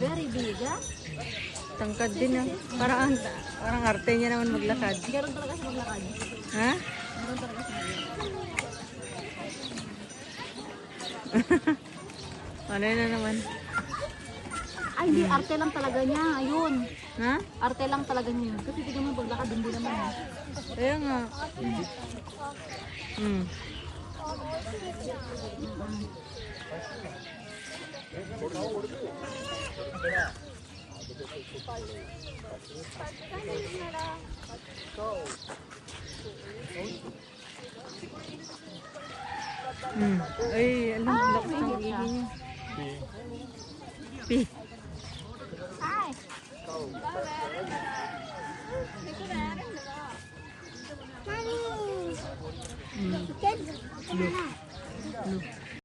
Very big, ha? Tangkad din ah. Parang arte niya naman maglakad. Meron talaga siya maglakad. Ha? Meron talaga siya maglakad. Ano na naman? Ay, hindi. Arte lang talaga niya. Ayun. Ha? Arte lang talaga niya. Kasi tignan mo paglakad, hindi naman. Kaya nga. Hmm. Ay, alam, lakas ng ihi niya. Pi.